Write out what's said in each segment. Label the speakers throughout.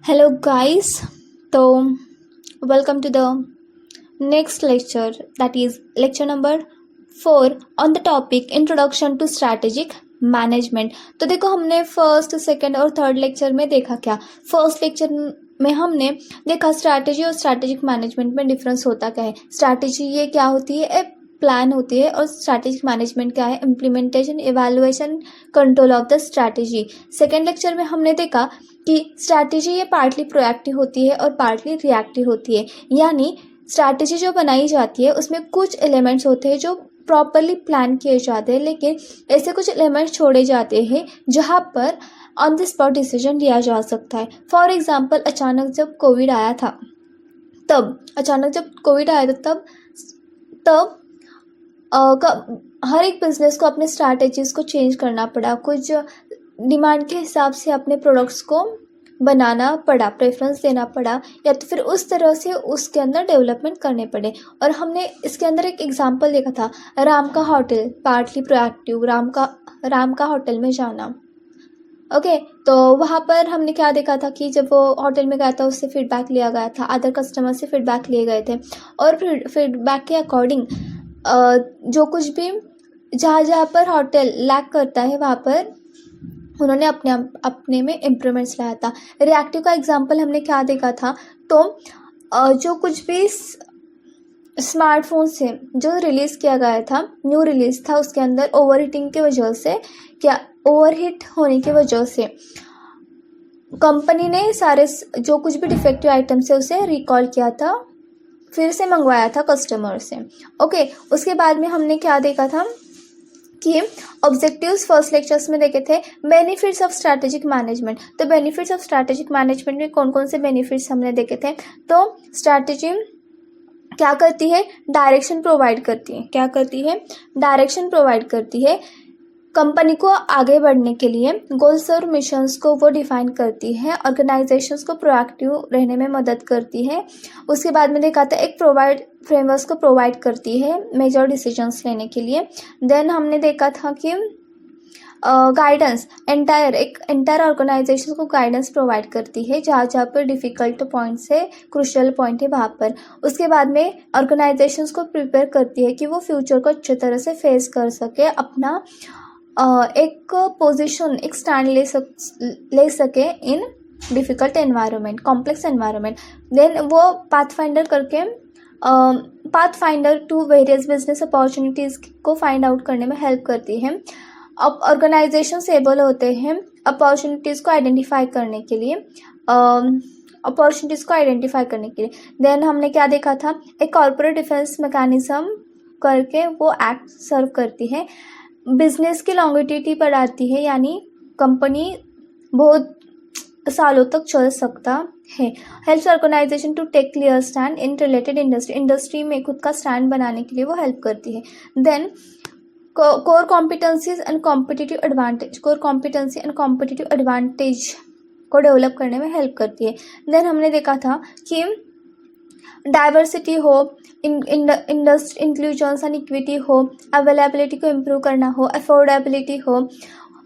Speaker 1: Hello, guys. So, welcome to the next lecture, that is lecture number 4 on the topic Introduction to Strategic management. तो देखो, हमने first second और third lecture में देखा क्या। First lecture में हमने देखा स्ट्रैटेजी और स्ट्रैटेजिक मैनेजमेंट में डिफरेंस होता क्या है। स्ट्रैटेजी ये क्या होती है, एक प्लान होती है, और स्ट्रैटेजिक मैनेजमेंट क्या है, implementation, evaluation, control of the strategy. Second lecture में हमने देखा कि स्ट्रैटेजी ये पार्टली प्रोएक्टिव होती है और पार्टली रिएक्टिव होती है। यानी स्ट्रैटेजी जो बनाई जाती है उसमें कुछ एलिमेंट्स होते हैं जो प्रॉपरली प्लान किए जाते हैं, लेकिन ऐसे कुछ एलिमेंट्स छोड़े जाते हैं जहाँ पर ऑन द स्पॉट डिसीजन लिया जा सकता है। फॉर एग्जांपल, अचानक जब कोविड आया था तब हर एक बिजनेस को अपने स्ट्रैटेजीज को चेंज करना पड़ा, कुछ डिमांड के हिसाब से अपने प्रोडक्ट्स को बनाना पड़ा, प्रेफरेंस देना पड़ा, या तो फिर उस तरह से उसके अंदर डेवलपमेंट करने पड़े। और हमने इसके अंदर एक एग्जांपल देखा था, राम का होटल, पार्टली प्रोएक्टिव, राम का होटल में जाना। ओके, तो वहाँ पर हमने क्या देखा था कि जब वो होटल में गया था उससे फीडबैक लिया गया था, अदर कस्टमर से फीडबैक लिए गए थे, और फीडबैक के अकॉर्डिंग जो कुछ भी जहाँ पर होटल लैक करता है वहाँ पर उन्होंने अपने में इम्प्रूवमेंट्स लाया था। रिएक्टिव का एग्जांपल हमने क्या देखा था, तो जो कुछ भी स्मार्टफोन से जो रिलीज़ किया गया था, न्यू रिलीज़ था, उसके अंदर ओवरहीटिंग की वजह से ओवरहीट होने की वजह से कंपनी ने सारे जो कुछ भी डिफेक्टिव आइटम से उसे रिकॉल किया था, फिर से मंगवाया था कस्टमर से। ओके, उसके बाद में हमने क्या देखा था कि ऑब्जेक्टिव्स फर्स्ट लेक्चर्स में देखे थे, बेनिफिट्स ऑफ स्ट्रैटेजिक मैनेजमेंट। तो बेनिफिट्स ऑफ स्ट्रैटेजिक मैनेजमेंट में कौन कौन से बेनिफिट्स हमने देखे थे। तो स्ट्रैटेजी क्या करती है, डायरेक्शन प्रोवाइड करती है। क्या करती है, डायरेक्शन प्रोवाइड करती है कंपनी को आगे बढ़ने के लिए। गोल्स और मिशंस को वो डिफाइन करती है, ऑर्गेनाइजेशंस को प्रोएक्टिव रहने में मदद करती है। उसके बाद में देखा था एक फ्रेमवर्क को प्रोवाइड करती है मेजर डिसीजंस लेने के लिए। देन हमने देखा था कि गाइडेंस, एंटायर ऑर्गेनाइजेशन को गाइडेंस प्रोवाइड करती है जहाँ पर डिफ़िकल्ट पॉइंट्स है, क्रूशियल पॉइंट है वहाँ पर। उसके बाद में ऑर्गेनाइजेशंस को प्रिपेयर करती है कि वो फ्यूचर को अच्छी तरह से फेस कर सके, अपना एक पोजीशन, एक स्टैंड ले सके in difficult environment, complex environment. Then वो path finder to various business opportunities को फाइंड आउट करने में हेल्प करती है। अब ऑर्गेनाइजेशन एबल होते हैं अपॉर्चुनिटीज़ को आइडेंटिफाई करने के लिए, देन हमने क्या देखा था, एक कॉर्पोरेट डिफेंस मैकेनिज्म करके वो एक्ट सर्व करती है। बिजनेस की लॉन्गेटिविटी बढ़ाती है, यानी कंपनी बहुत सालों तक चल सकता है। Helps organisation to take clear stand in related industry में खुद का स्टैंड बनाने के लिए वो हेल्प करती है। Then core competencies and competitive advantage को डेवलप करने में हेल्प करती है। देन हमने देखा था कि डाइवर्सिटी हो, इंक्लूजन्स एंड इक्विटी हो, अवेलेबिलिटी को इम्प्रूव करना हो, अफोर्डेबिलिटी हो,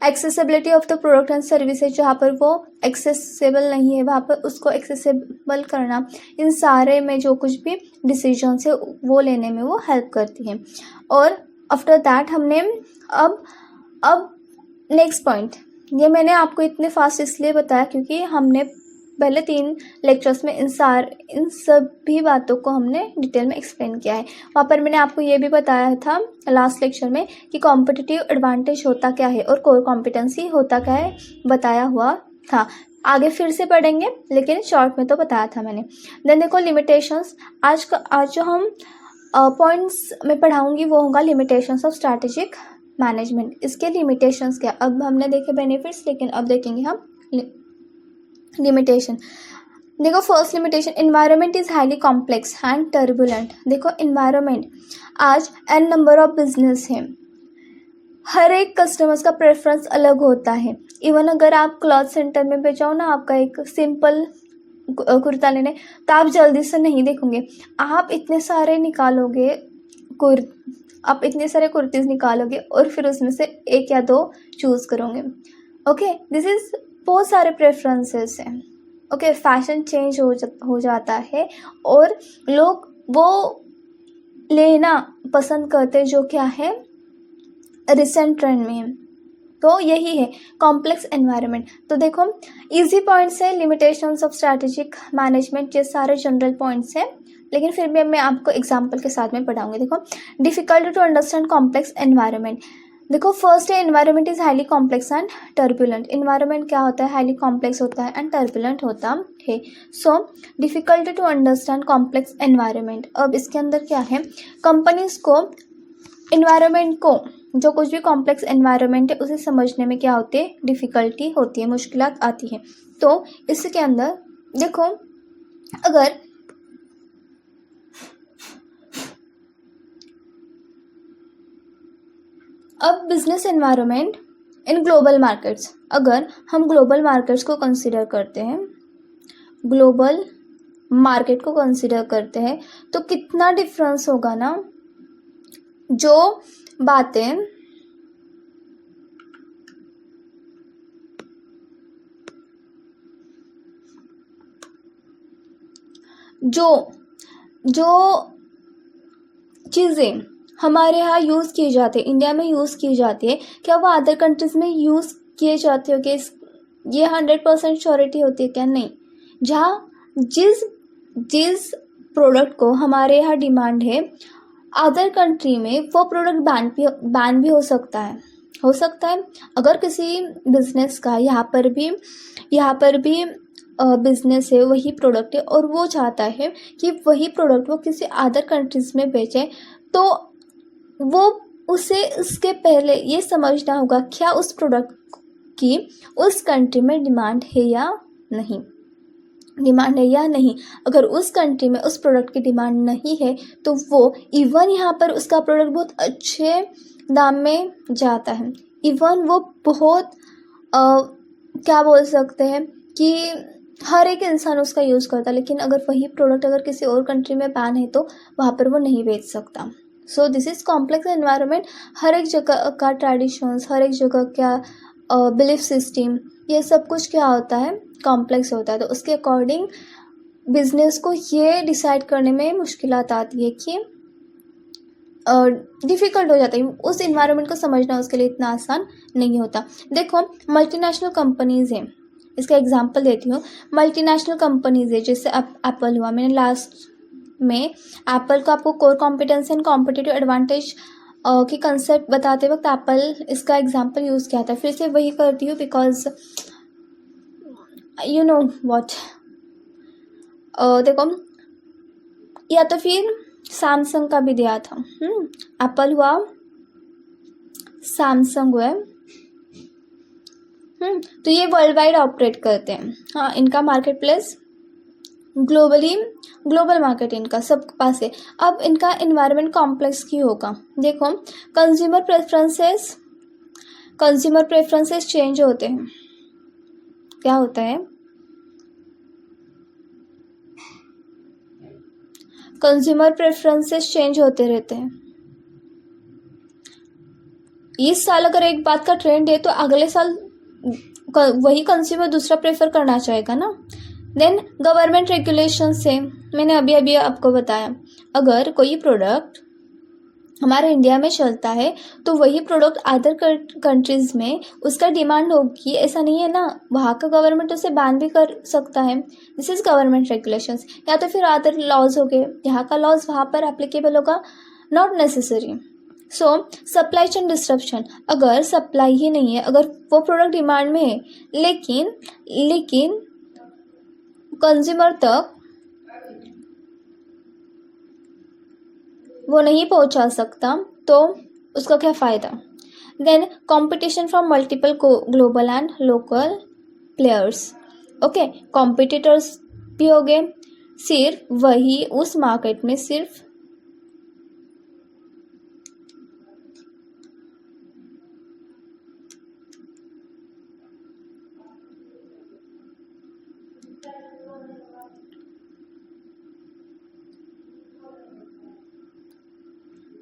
Speaker 1: accessibility of the product and services, जहाँ पर वो एक्सेसिबल नहीं है वहाँ पर उसको एक्सेसिबल करना, इन सारे में जो कुछ भी डिसीजंस है वो लेने में वो हेल्प करती है। और आफ्टर दैट हमने अब नेक्स्ट पॉइंट, ये मैंने आपको इतने फास्ट इसलिए बताया क्योंकि हमने पहले 3 लेक्चर्स में इन सभी बातों को हमने डिटेल में एक्सप्लेन किया है। वहाँ पर मैंने आपको ये भी बताया था लास्ट लेक्चर में कि कॉम्पिटिटिव एडवांटेज होता क्या है और कोर कॉम्पिटेंसी होता क्या है, बताया हुआ था। आगे फिर से पढ़ेंगे, लेकिन शॉर्ट में तो बताया था मैंने। देन देखो लिमिटेशंस, आज जो हम पॉइंट्स में पढ़ाऊँगी वो होगा लिमिटेशंस ऑफ स्ट्रैटेजिक मैनेजमेंट। इसके लिमिटेशंस क्या, अब हमने देखे बेनिफिट्स, लेकिन अब देखेंगे हम लिमिटेशन। देखो first limitation, environment is highly complex and turbulent. देखो एनवायरनमेंट, आज n नंबर ऑफ बिजनेस है, हर एक कस्टमर्स का प्रेफरेंस अलग होता है। इवन अगर आप क्लॉथ सेंटर में पे जाओ ना, आपका एक सिंपल कुर्ता लेने, तो आप जल्दी से नहीं देखोगे, आप इतने सारे कुर्तीज़ निकालोगे और फिर उसमें से 1 या 2 चूज़ करोगे। ओके, दिस इज़ बहुत सारे प्रेफरेंसेस हैं। ओके, फैशन चेंज हो जाता है और लोग वो लेना पसंद करते हैं जो क्या है रिसेंट ट्रेंड में है। तो यही है कॉम्प्लेक्स एनवायरनमेंट। तो देखो इजी पॉइंट्स है, लिमिटेशंस ऑफ स्ट्रैटेजिक मैनेजमेंट, ये सारे जनरल पॉइंट्स हैं, लेकिन फिर भी मैं आपको एग्जांपल के साथ में पढ़ाऊंगी। देखो difficult to understand complex environment. देखो फर्स्ट है environment is highly complex and turbulent. Environment क्या होता है, हाईली कॉम्प्लेक्स होता है एंड टर्बुलेंट होता है। So difficult to understand complex environment. अब इसके अंदर क्या है, कंपनीज को एनवायरनमेंट को, जो कुछ भी कॉम्प्लेक्स एनवायरनमेंट है उसे समझने में क्या होती है, डिफ़िकल्टी होती है, मुश्किलात आती है। तो इसके अंदर देखो अगर अब business environment in global markets, अगर हम ग्लोबल मार्केट्स को कंसिडर करते हैं, ग्लोबल मार्केट को कंसिडर करते हैं तो कितना डिफरेंस होगा ना, जो बातें जो चीज़ें हमारे यहाँ यूज़ की जाती है, इंडिया में यूज़ की जाती है, क्या वो अदर कंट्रीज़ में यूज़ किए जाते हो कि ये 100% श्योरिटी होती है क्या, नहीं। जहाँ जिस प्रोडक्ट को हमारे यहाँ डिमांड है, अदर कंट्री में वो प्रोडक्ट बैन भी हो सकता है। अगर किसी बिजनेस का यहाँ पर भी बिजनेस है, वही प्रोडक्ट है और वो चाहता है कि वही प्रोडक्ट वो किसी अदर कंट्रीज़ में बेचे, तो वो उसे उसके पहले ये समझना होगा क्या उस प्रोडक्ट की उस कंट्री में डिमांड है या नहीं। अगर उस कंट्री में उस प्रोडक्ट की डिमांड नहीं है तो वो इवन यहाँ पर उसका प्रोडक्ट बहुत अच्छे दाम में जाता है, इवन वो बहुत क्या बोल सकते हैं कि हर एक इंसान उसका यूज़ करता है, लेकिन अगर वही प्रोडक्ट अगर किसी और कंट्री में बैन है तो वहाँ पर वो नहीं बेच सकता। So this is complex environment. हर एक जगह का ट्रेडिशंस, हर एक जगह क्या बिलीफ सिस्टम, ये सब कुछ क्या होता है, कॉम्प्लेक्स होता है। तो उसके अकॉर्डिंग बिजनेस को ये डिसाइड करने में मुश्किलात आती है कि डिफ़िकल्ट हो जाता है, उस इन्वायरमेंट को समझना उसके लिए इतना आसान नहीं होता। देखो मल्टीनेशनल कंपनीज़ हैं, इसका एग्जांपल देती हूँ। मल्टीनेशनल कंपनीज़ है जैसे एप्पल हुआ, मैंने लास्ट में एप्पल का आपको core competence and competitive advantage की कंसेप्ट बताते वक्त एप्पल इसका एग्जांपल यूज़ किया था। फिर से वही करती हूँ बिकॉज यू नो व्हाट, देखो या तो फिर सैमसंग का भी दिया था। एप्पल हुआ, सैमसंग हुआ, तो ये वर्ल्ड वाइड ऑपरेट करते हैं। हाँ, इनका मार्केट प्लेस ग्लोबल मार्केट इनका सब पास है। अब इनका इन्वायरमेंट कॉम्प्लेक्स क्यों होगा, देखो कंज्यूमर प्रेफरेंसेस चेंज होते हैं। क्या होता है, कंज्यूमर प्रेफरेंसेस चेंज होते रहते हैं। इस साल अगर एक बात का ट्रेंड है तो अगले साल वही कंज्यूमर दूसरा प्रेफर करना चाहेगा ना। देन गवर्नमेंट रेगुलेशन से, मैंने अभी आपको बताया, अगर कोई प्रोडक्ट हमारे इंडिया में चलता है तो वही प्रोडक्ट अदर कंट्रीज़ में उसका डिमांड होगी, ऐसा नहीं है ना। वहाँ का गवर्नमेंट उसे बैन भी कर सकता है। This is government regulations. या तो फिर अदर लॉज हो गए, यहाँ का लॉज वहाँ पर एप्लीकेबल होगा, not necessary. So supply chain disruption, अगर सप्लाई ही नहीं है, अगर वो प्रोडक्ट डिमांड में है लेकिन कंज्यूमर तक वो नहीं पहुंचा सकता, तो उसका क्या फ़ायदा। Then competition from multiple global and local players. Okay, competitors भी हो गए, सिर्फ वही उस मार्केट में सिर्फ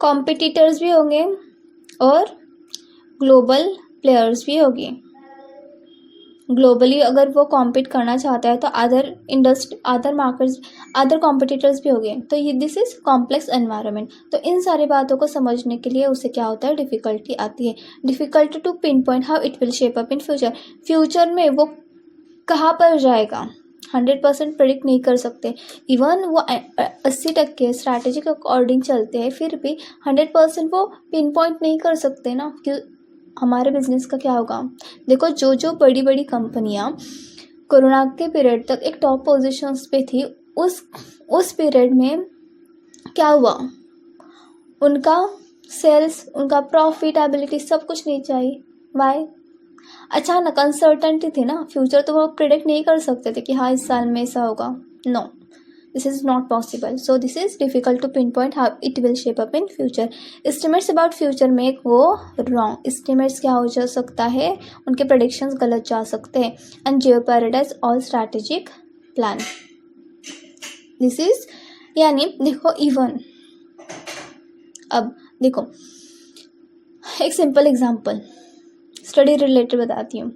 Speaker 1: कॉम्पिटिटर्स भी होंगे और ग्लोबल प्लेयर्स भी होंगे। ग्लोबली अगर वो कॉम्पीट करना चाहता है तो अदर मार्केट्स, अदर कॉम्पिटिटर्स भी हो गए, तो ये दिस इज़ कॉम्प्लेक्स एनवायरनमेंट। तो इन सारी बातों को समझने के लिए उसे क्या होता है, डिफ़िकल्टी आती है। Difficulty to pin point how it will shape up in future. Future में वो कहाँ पर जाएगा 100% प्रेडिक्ट नहीं कर सकते। इवन वो 80% स्ट्रैटेजी के अकॉर्डिंग चलते हैं, फिर भी 100% वो पिन पॉइंट नहीं कर सकते ना कि हमारे बिजनेस का क्या होगा। देखो जो जो बड़ी बड़ी कंपनियां कोरोना के पीरियड तक एक टॉप पोजीशंस पे थी, उस पीरियड में क्या हुआ, उनका सेल्स, उनका प्रॉफिटेबिलिटी सब कुछ नीचे आई। वाई? अचानक अनसर्टेनिटी थी ना, फ्यूचर तो वो प्रिडिक्ट नहीं कर सकते थे कि हाँ इस साल में ऐसा होगा। No, this is not possible. So this is difficult to pin point how it will shape up in future. Estimates about future make वो रॉन्ग। एस्टिमेट्स क्या हो जा सकता है, उनके प्रेडिक्शंस गलत जा सकते हैं। And jeopardize all strategic plan. This is, यानी देखो इवन अब देखो एक सिंपल एग्जांपल स्टडी रिलेटेड बताती हूँ।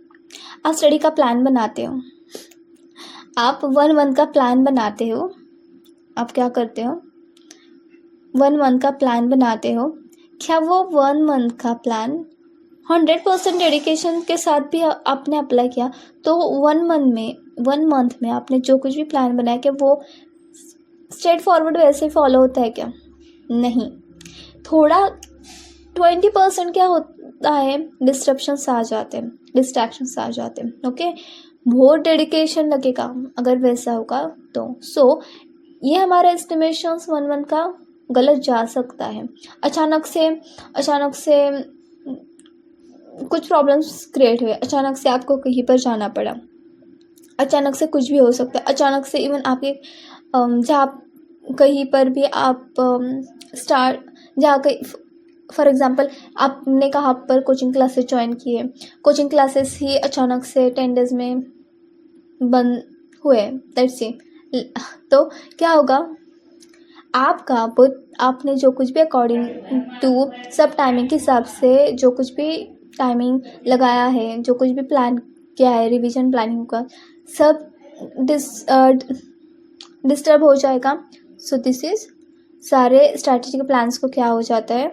Speaker 1: आप स्टडी का प्लान बनाते हो, आप 1 मंथ का प्लान बनाते हो। आप क्या करते हो, 1 मंथ का प्लान बनाते हो। क्या वो 1 मंथ का प्लान 100% डेडिकेशन के साथ भी आपने अप्लाई किया तो 1 मंथ में आपने जो कुछ भी प्लान बनाया क्या वो स्ट्रेट फॉरवर्ड वैसे फॉलो होता है क्या? नहीं। थोड़ा 20% क्या होता है, डिस्ट्रैक्शंस आ जाते हैं। ओके, बहुत डेडिकेशन लगेगा अगर वैसा होगा तो। सो ये हमारा एस्टिमेशंस 1 मंथ का गलत जा सकता है। अचानक से कुछ प्रॉब्लम्स क्रिएट हुए, अचानक से आपको कहीं पर जाना पड़ा, अचानक से कुछ भी हो सकता है। अचानक से इवन आपके जहाँ कहीं पर भी आप जहाँ कहीं फॉर एग्ज़ाम्पल आपने कहाँ पर कोचिंग क्लासेस ज्वाइन किए, कोचिंग क्लासेस ही अचानक से 10 डेज़ में बंद हुए, दैट्स इट। तो क्या होगा, आपने जो कुछ भी अकॉर्डिंग टू सब टाइमिंग के हिसाब से जो कुछ भी टाइमिंग लगाया है, जो कुछ भी प्लान किया है, रिवीजन प्लानिंग का सब डिस्टर्ब हो जाएगा। सो दिस इज सारे स्ट्रैटेजिक प्लान्स को क्या हो जाता है,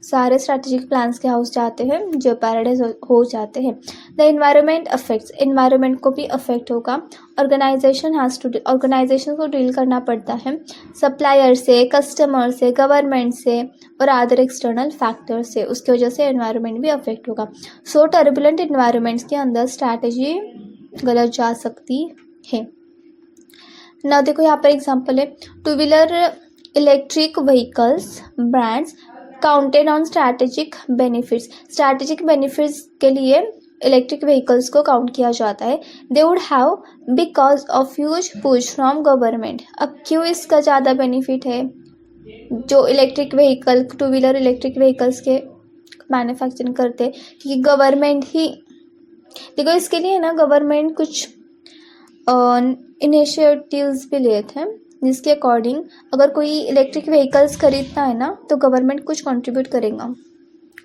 Speaker 1: सारे स्ट्रैटेजिक प्लान्स क्या हो जाते हैं, जो पैराडाइज हो जाते हैं। द एनवायरनमेंट अफेक्ट्स, एनवायरनमेंट को भी अफेक्ट होगा। ऑर्गेनाइजेशन को डील करना पड़ता है सप्लायर से, कस्टमर से, गवर्नमेंट से और अदर एक्सटर्नल फैक्टर से, उसकी वजह से एनवायरनमेंट भी अफेक्ट होगा। सो टर्बुलेंट एनवायरनमेंट्स के अंदर स्ट्रैटेजी गलत जा सकती है ना। देखो यहाँ पर एग्जांपल है, 2 wheeler electric vehicles brands counted on strategic benefits. Strategic benefits के लिए इलेक्ट्रिक व्हीकल्स को काउंट किया जाता है। They would have because of huge push from government. अब क्यों इसका ज़्यादा बेनिफिट है, जो electric vehicle 2 wheeler electric vehicles के मैन्युफैक्चरिंग करते, क्योंकि गवर्नमेंट ही, देखो इसके लिए ना गवर्नमेंट कुछ इनिशिएटिव्स भी लिए थे, जिसके अकॉर्डिंग अगर कोई इलेक्ट्रिक व्हीकल्स खरीदता है ना तो गवर्नमेंट कुछ कंट्रीब्यूट करेगा,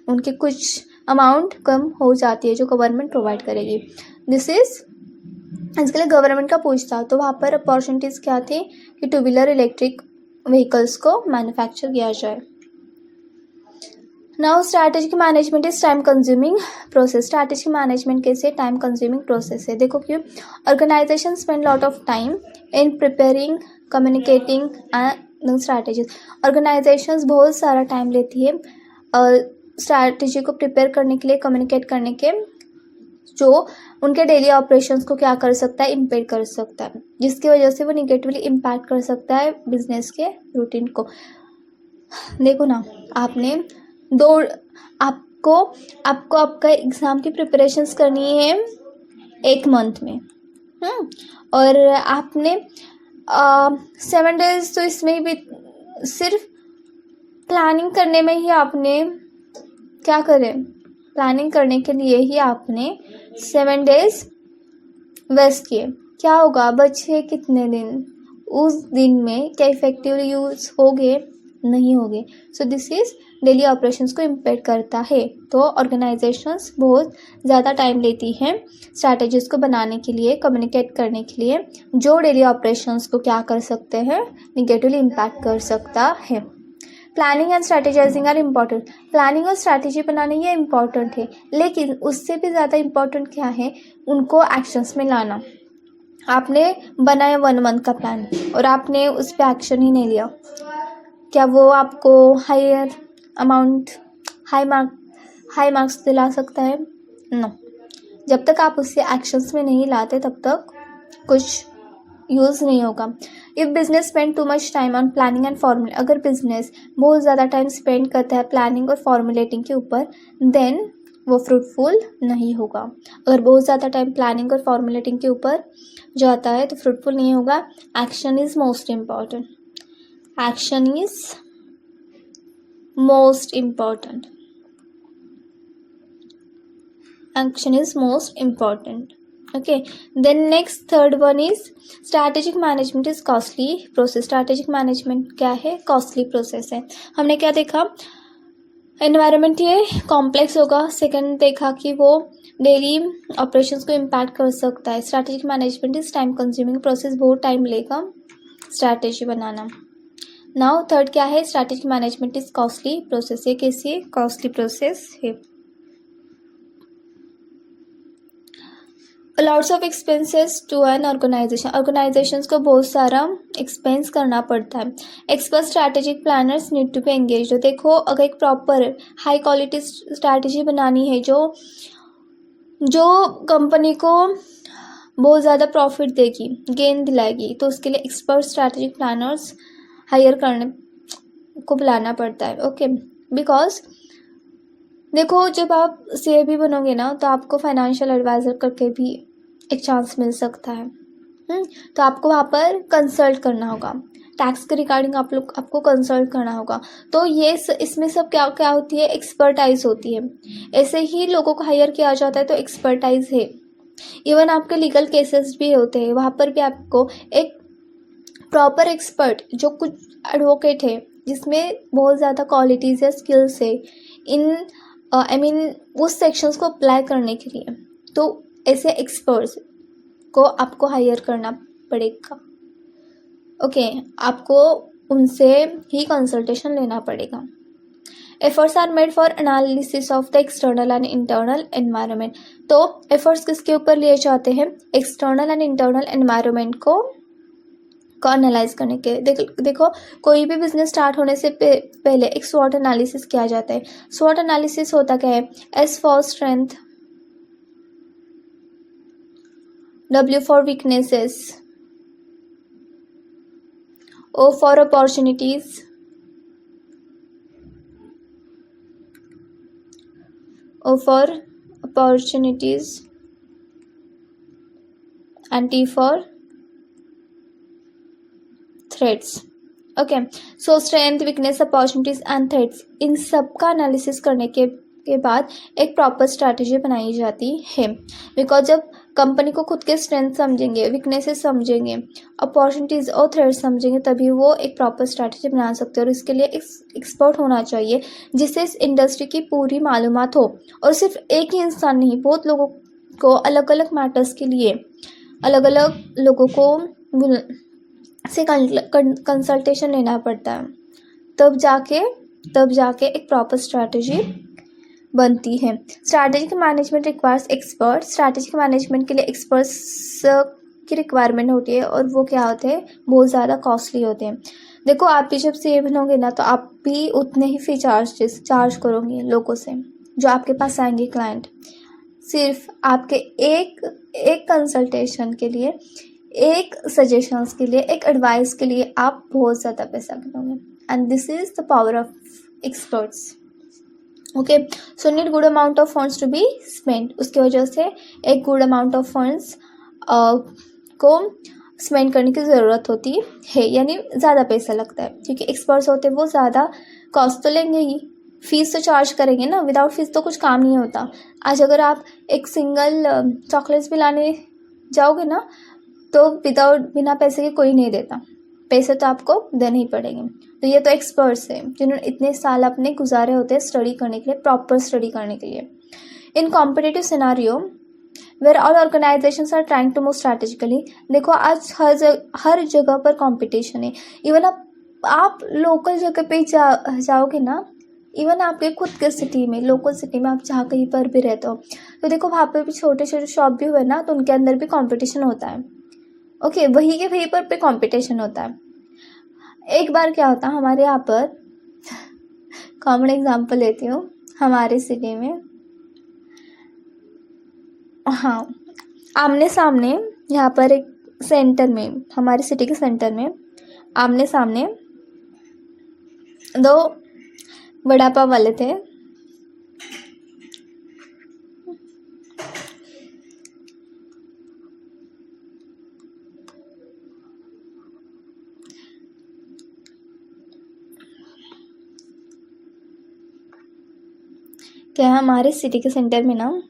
Speaker 1: उनकी कुछ अमाउंट कम हो जाती है जो गवर्नमेंट प्रोवाइड करेगी। दिस इज इसके लिए गवर्नमेंट का पूछ था, तो वहाँ पर अपॉर्चुनिटीज़ क्या थी कि 2 व्हीलर इलेक्ट्रिक व्हीकल्स को मैन्युफैक्चर किया जाए। Now strategic management is time consuming process. Strategic management कैसे टाइम कंज्यूमिंग प्रोसेस है, देखो क्यों, organisation spend lot of time in preparing, communicating and strategies. Organisations बहुत सारा टाइम लेती है स्ट्रैटेजी को प्रिपेयर करने के लिए, कम्युनिकेट करने के, जो उनके डेली ऑपरेशंस को क्या कर सकता है, इम्पेक्ट कर सकता है, जिसकी वजह से वो निगेटिवली इम्पैक्ट कर सकता है बिजनेस के रूटीन को। देखो ना, आपको आपका एग्ज़ाम की प्रिपरेशंस करनी है 1 मंथ में, और आपने 7 डेज तो इसमें भी सिर्फ प्लानिंग करने में ही आपने क्या करें, प्लानिंग करने के लिए ही आपने 7 डेज वेस्ट किए। क्या होगा, बचे कितने दिन, उस दिन में क्या इफेक्टिवली यूज होंगे, नहीं होंगे। सो दिस इज डेली ऑपरेशंस को इम्पैक्ट करता है। तो ऑर्गेनाइजेशंस बहुत ज़्यादा टाइम लेती हैं स्ट्रैटेजीज़ को बनाने के लिए, कम्युनिकेट करने के लिए, जो डेली ऑपरेशंस को क्या कर सकते हैं, निगेटिवली इम्पैक्ट कर सकता है। Planning and strategising are important. Planning और स्ट्रैटेजी बनाना ये इम्पॉर्टेंट है, लेकिन उससे भी ज़्यादा इम्पॉर्टेंट क्या है, उनको एक्शंस में लाना। आपने बनाया 1 मंथ का प्लान और आपने उस पर एक्शन ही नहीं लिया, क्या वो आपको हायर अमाउंट, हाई मार्क्स दिला सकता है? नो। जब तक आप उससे एक्शंस में नहीं लाते तब तक कुछ यूज़ नहीं होगा। If business spend too much time on planning and formulate, अगर बिजनेस बहुत ज़्यादा टाइम स्पेंड करता है प्लानिंग और फॉर्मुलेटिंग के ऊपर, देन वो फ्रूटफुल नहीं होगा। अगर बहुत ज़्यादा टाइम प्लानिंग और फॉर्मुलेटिंग के ऊपर जाता है तो फ्रूटफुल नहीं होगा। Action is most important. Action is most important. Action is most important. Okay, then next third one is strategic management is costly process. Strategic management क्या है? Costly process है। हमने क्या देखा? एनवायरनमेंट ये कॉम्प्लेक्स होगा। सेकंड देखा कि वो डेली ऑपरेशंस को इम्पैक्ट कर सकता है। Strategic management is time consuming process, बहुत टाइम लेगा स्ट्रैटेजी बनाना। नाउ थर्ड क्या है? Strategic management is costly process. ये कैसी है? कॉस्टली प्रोसेस है। Lots of expenses to an organisations को बहुत सारा एक्सपेंस करना पड़ता है। Expert strategic planners need to be engage. देखो, अगर एक प्रॉपर हाई क्वालिटी स्ट्रैटेजी बनानी है जो कंपनी को बहुत ज़्यादा प्रॉफिट देगी, गेन दिलाएगी, तो उसके लिए एक्सपर्ट स्ट्रैटेजिक प्लानर्स हायर करने को बुलाना पड़ता है। ओके, बिकॉज देखो, जब आप CFP बनोगे ना तो आपको फाइनेंशियल एडवाइज़र करके भी एक चांस मिल सकता है। तो आपको वहाँ पर कंसल्ट करना होगा, टैक्स के रिगार्डिंग आपको कंसल्ट करना होगा। तो ये इसमें सब क्या क्या होती है? एक्सपर्टाइज होती है। ऐसे ही लोगों को हायर किया जाता है तो एक्सपर्टाइज है। इवन आपके लीगल केसेस भी होते हैं, वहाँ पर भी आपको एक प्रॉपर एक्सपर्ट, जो कुछ एडवोकेट है जिसमें बहुत ज़्यादा क्वालिटीज़ या स्किल्स है इन उस सेक्शंस को अप्लाई करने के लिए, तो ऐसे एक्सपर्ट्स को आपको हायर करना पड़ेगा। ओके, आपको उनसे ही कंसल्टेशन लेना पड़ेगा। Efforts are made for analysis of the external and internal environment. तो एफर्ट्स किसके ऊपर लिए जाते हैं? एक्सटर्नल एंड इंटरनल एनवायरनमेंट को एनालाइज करने के। देखो, कोई भी बिजनेस स्टार्ट होने से पहले एक स्वॉट एनालिसिस किया जाता है। स्वॉट एनालिसिस होता क्या है? S for strength, W for weaknesses, O for opportunities, O for opportunities and T for threats. Okay, so strength, weakness, opportunities and threats, इन सब का एनालिसिस करने के बाद एक प्रॉपर स्ट्रैटेजी बनाई जाती है। बिकॉज जब कंपनी को खुद के स्ट्रेंथ समझेंगे, वीकनेसेस समझेंगे, अपॉर्चुनिटीज़ और थ्रेड्स समझेंगे, तभी वो एक प्रॉपर स्ट्रैटेजी बना सकते हैं। और इसके लिए एक्सपर्ट होना चाहिए जिससे इस इंडस्ट्री की पूरी मालूमात हो। और सिर्फ एक ही इंसान नहीं, बहुत लोगों को अलग अलग मैटर्स के लिए अलग अलग लोगों को से कंसल्टेशन लेना पड़ता है, तब जाके एक प्रॉपर स्ट्रैटेजी बनती है। Strategic management requires expert. Strategic management के लिए एक्सपर्ट्स की रिक्वायरमेंट होती है और वो क्या होते हैं? बहुत ज़्यादा कॉस्टली होते हैं। देखो, आप भी जब CA बनोगे ना तो आप भी उतने ही फी चार्ज करोगे लोगों से जो आपके पास आएंगे क्लाइंट। सिर्फ आपके एक कंसल्टेशन के लिए, एक सजेशंस के लिए, एक एडवाइस के लिए आप बहुत ज़्यादा पैसा गिनोगे। And this is the power of experts. Okay, so need good amount of funds to be spend. उसकी वजह से एक गुड अमाउंट ऑफ फंड्स को स्पेंड करने की ज़रूरत होती है, यानी ज़्यादा पैसा लगता है, क्योंकि एक्सपर्ट्स होते हैं वो ज़्यादा कॉस्ट तो लेंगे ही, फीस तो चार्ज करेंगे ना। विदाउट फीस तो कुछ काम नहीं होता। आज अगर आप एक सिंगल चॉकलेट्स भी लाने जाओगे ना तो बिना पैसे के कोई नहीं देता। पैसे तो आपको देने ही पड़ेंगे। तो ये तो एक्सपर्ट्स हैं जिन्होंने इतने साल अपने गुजारे होते हैं स्टडी करने के लिए, प्रॉपर स्टडी करने के लिए। In competitive scenario where all organizations are trying to move strategically, देखो आज हर जगह पर कंपटीशन है। इवन आप लोकल जगह पे जाओगे ना, इवन आपके खुद के सिटी में, लोकल सिटी में आप जहाँ कहीं पर भी रहते हो, तो देखो वहाँ पर भी छोटे छोटे शॉप भी हुए ना, तो उनके अंदर भी कंपटीशन होता है। ओके, वहीं के वहीं पर कंपटीशन होता है। एक बार क्या होता है हमारे यहाँ पर, कॉमन एग्जांपल लेती हूँ, हमारे सिटी में, हाँ, आमने सामने यहाँ पर एक सेंटर में, हमारे सिटी के सेंटर में आमने सामने दो वड़ा पाव वाले थे। क्या हमारे सिटी के सेंटर में ना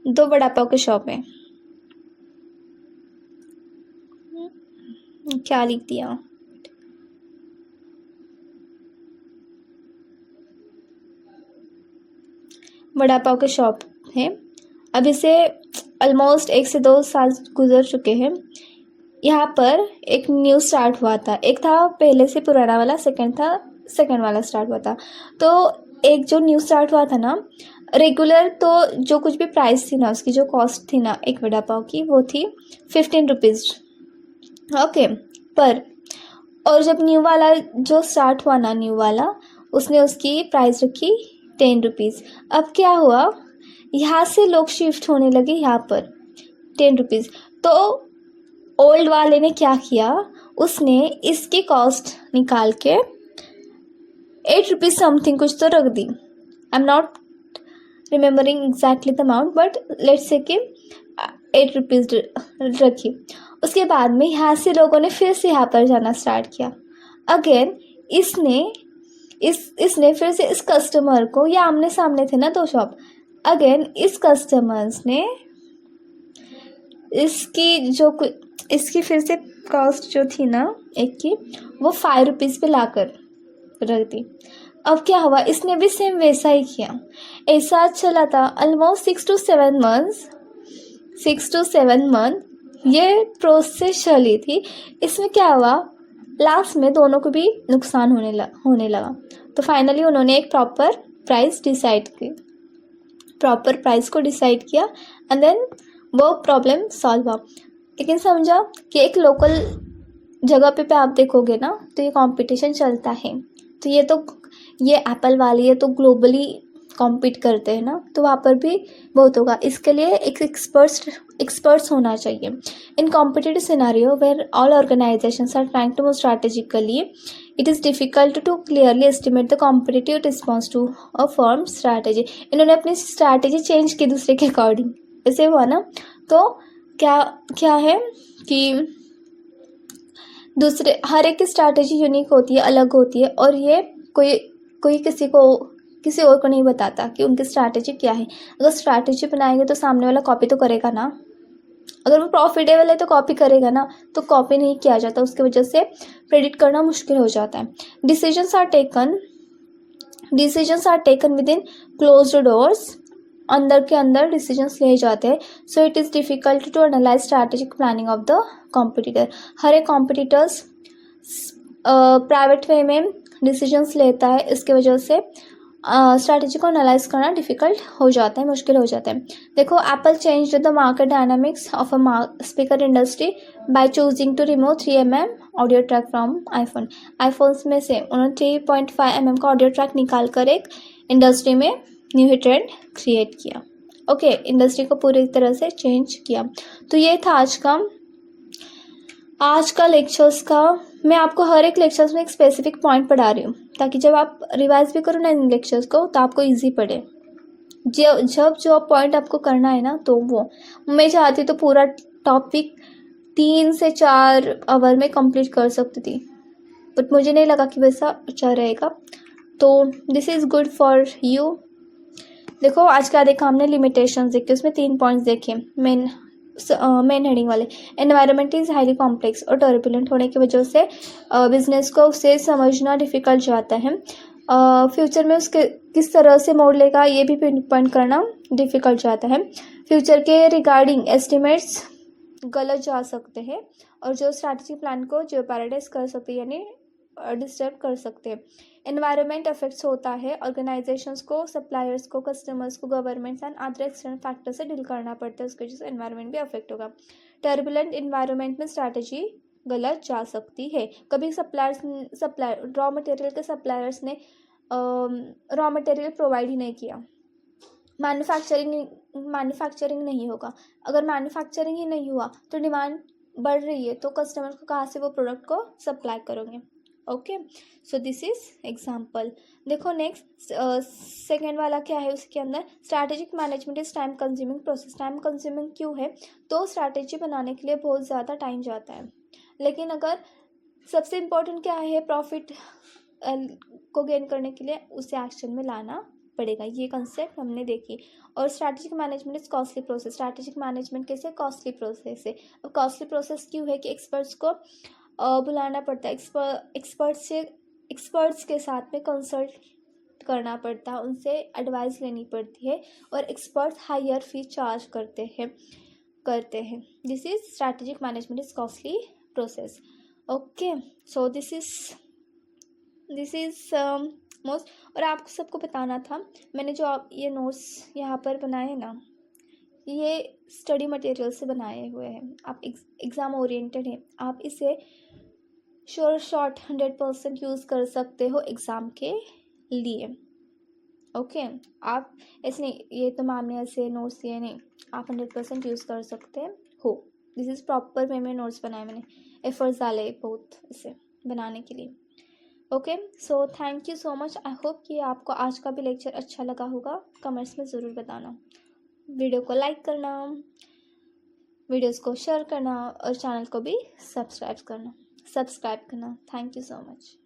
Speaker 1: दो वड़ा पाव के शॉप है। क्या लिख दिया, वड़ा पाव के शॉप है। अब इसे ऑलमोस्ट 1 से 2 साल गुजर चुके हैं। यहाँ पर एक न्यू स्टार्ट हुआ था, एक था पहले से पुराना वाला, सेकंड वाला स्टार्ट हुआ था। तो एक जो न्यू स्टार्ट हुआ था ना, रेगुलर तो जो कुछ भी प्राइस थी ना, उसकी जो कॉस्ट थी ना एक वड़ा पाव की, वो थी 15 रुपीज़। ओके, पर और जब न्यू वाला जो स्टार्ट हुआ ना, न्यू वाला, उसने उसकी प्राइस रखी 10 रुपीज़। अब क्या हुआ, यहाँ से लोग शिफ्ट होने लगे यहाँ पर 10 रुपीज़। तो ओल्ड वाले ने क्या किया, उसने इसकी कॉस्ट निकाल के 8 रुपीज़ समथिंग कुछ तो रख दी। I am not remembering exactly the amount, but let's say कि 8 रुपीज़ रखी। उसके बाद में यहाँ से लोगों ने फिर से यहाँ पर जाना स्टार्ट किया। अगेन इसने फिर से इस कस्टमर को, या आमने सामने थे ना दो शॉप, अगेन इस कस्टमर्स ने इसकी फिर से कॉस्ट जो थी ना एक की, वो 5 रुपीज़ पे लाकर रख दी। अब क्या हुआ, इसने भी सेम वैसा ही किया। ऐसा चला था ऑलमोस्ट 6 to 7 मंथ ये प्रोसेस चली थी। इसमें क्या हुआ, लास्ट में दोनों को भी नुकसान होने लगा। तो फाइनली उन्होंने एक प्रॉपर प्राइस को डिसाइड किया एंड देन वो प्रॉब्लम सॉल्व हुआ। लेकिन समझा कि एक लोकल जगह पे आप देखोगे ना, तो ये कंपटीशन चलता है। तो ये एप्पल वाले ये तो ग्लोबली कॉम्पीट करते हैं ना, तो वहाँ पर भी बहुत होगा। इसके लिए एक एक्सपर्ट्स होना चाहिए। In competitive scenario where all organizations are trying to move strategically, it is difficult to clearly estimate the competitive response to a firm strategy. इन्होंने अपनी स्ट्रैटेजी चेंज की दूसरे के अकॉर्डिंग, ऐसे हुआ ना। तो क्या है कि दूसरे हर एक की स्ट्रैटेजी यूनिक होती है, अलग होती है, और ये कोई किसी और को नहीं बताता कि उनकी स्ट्रैटेजी क्या है। अगर स्ट्रैटेजी बनाएंगे तो सामने वाला कॉपी तो करेगा ना, अगर वो प्रॉफिटेबल है तो कॉपी करेगा ना, तो कॉपी नहीं किया जाता। उसकी वजह से प्रेडिक्ट करना मुश्किल हो जाता है। Decisions are taken with in closed doors, अंदर के अंदर डिसीजंस लिए जाते हैं। So it is difficult to analyze strategic planning of the competitor. हर एक कॉम्पिटिटर्स प्राइवेट वे में डिसीजंस लेता है, इसके वजह से स्ट्रैटेजी को एनालाइज करना डिफ़िकल्ट हो जाता है, मुश्किल हो जाता है। देखो, Apple change the market dynamics of a speaker industry by choosing to remove 3mm audio track from iPhones में से उन्होंने 3.5mm का ऑडियो ट्रैक निकाल कर एक इंडस्ट्री में न्यू ही ट्रेंड क्रिएट किया। ओके, इंडस्ट्री को पूरी तरह से चेंज किया। तो ये था आज का लेक्चर्स का। मैं आपको हर एक लेक्चर्स में एक स्पेसिफिक पॉइंट पढ़ा रही हूँ, ताकि जब आप रिवाइज भी करो ना इन लेक्चर्स को, तो आपको इजी पड़े। जब जो पॉइंट आपको करना है ना, तो वो मैं चाहती तो पूरा टॉपिक 3 से 4 आवर में कंप्लीट कर सकती थी, बट मुझे नहीं लगा कि वैसा अच्छा रहेगा। तो this is good for you. देखो, आज क्या देखा हमने, लिमिटेशंस देखे, उसमें 3 पॉइंट्स देखे। मेन मेन हेडिंग वाले। एनवायरनमेंट इज़ हाईली कॉम्प्लेक्स और टर्बुलेंट होने की वजह से बिजनेस को उसे समझना डिफ़िकल्ट जाता है। फ्यूचर में उसके किस तरह से मोड़ लेगा ये भी पिन पॉइंट करना डिफ़िकल्ट जाता है। फ्यूचर के रिगार्डिंग एस्टिमेट्स गलत जा सकते हैं और जो स्ट्रैटेजी प्लान को जो पैराडाइज कर सकते हैं यानी डिस्टर्ब कर सकते हैं। एनवायरनमेंट अफेक्ट्स होता है ऑर्गेनाइजेशंस को, सप्लायर्स को, कस्टमर्स को, governments and other external factor से डील करना पड़ता है, उसकी वजह से एनवायरनमेंट भी अफेक्ट होगा। टर्बुलेंट एनवायरनमेंट में स्ट्रैटेजी गलत जा सकती है। कभी सप्लायर रॉ मटेरियल के सप्लायर्स ने रॉ मटेरियल प्रोवाइड ही नहीं किया, मैन्युफैक्चरिंग नहीं होगा। अगर मैन्युफैक्चरिंग ही नहीं हुआ तो डिमांड बढ़ रही है तो कस्टमर को कहाँ से वो प्रोडक्ट को सप्लाई करोगे। Okay, so this is example. देखो नेक्स्ट सेकेंड वाला क्या है, उसके अंदर strategic management is time consuming process. Time consuming क्यों है, तो स्ट्रैटेजी बनाने के लिए बहुत ज़्यादा टाइम जाता है, लेकिन अगर सबसे इम्पोर्टेंट क्या है, प्रॉफिट को गेन करने के लिए उसे एक्शन में लाना पड़ेगा। ये कंसेप्ट हमने देखी। और strategic management is costly process. Strategic management कैसे, कॉस्टली प्रोसेस है। अब कॉस्टली प्रोसेस क्यों है कि एक्सपर्ट्स को बुलाना पड़ता है, एक्सपर्ट्स के साथ में कंसल्ट करना पड़ता है, उनसे एडवाइस लेनी पड़ती है और एक्सपर्ट्स हायर फी चार्ज करते हैं। This is strategic management is costly process. Okay, so this is most. और आपको सबको बताना था, मैंने जो आप ये नोट्स यहाँ पर बनाए हैं ना, ये स्टडी मटेरियल से बनाए हुए हैं। आप एग्ज़ाम ओरिएंटेड हैं, आप इसे शॉर्ट 100% यूज़ कर सकते हो एग्ज़ाम के लिए। ओके, आप ऐसे नहीं ये तो मैम ने ऐसे नोट्स दिए नहीं, आप 100% यूज़ कर सकते हो। दिस इज़ प्रॉपर वे में नोट्स बनाए मैंने, एफर्ट्स डाले बहुत इसे बनाने के लिए। Okay, so thank you so much. I hope कि आपको आज का भी लेक्चर अच्छा लगा होगा। कमेंट्स में ज़रूर बताना। वीडियो को लाइक करना, वीडियोस को शेयर करना और चैनल को भी सब्सक्राइब करना। Thank you so much.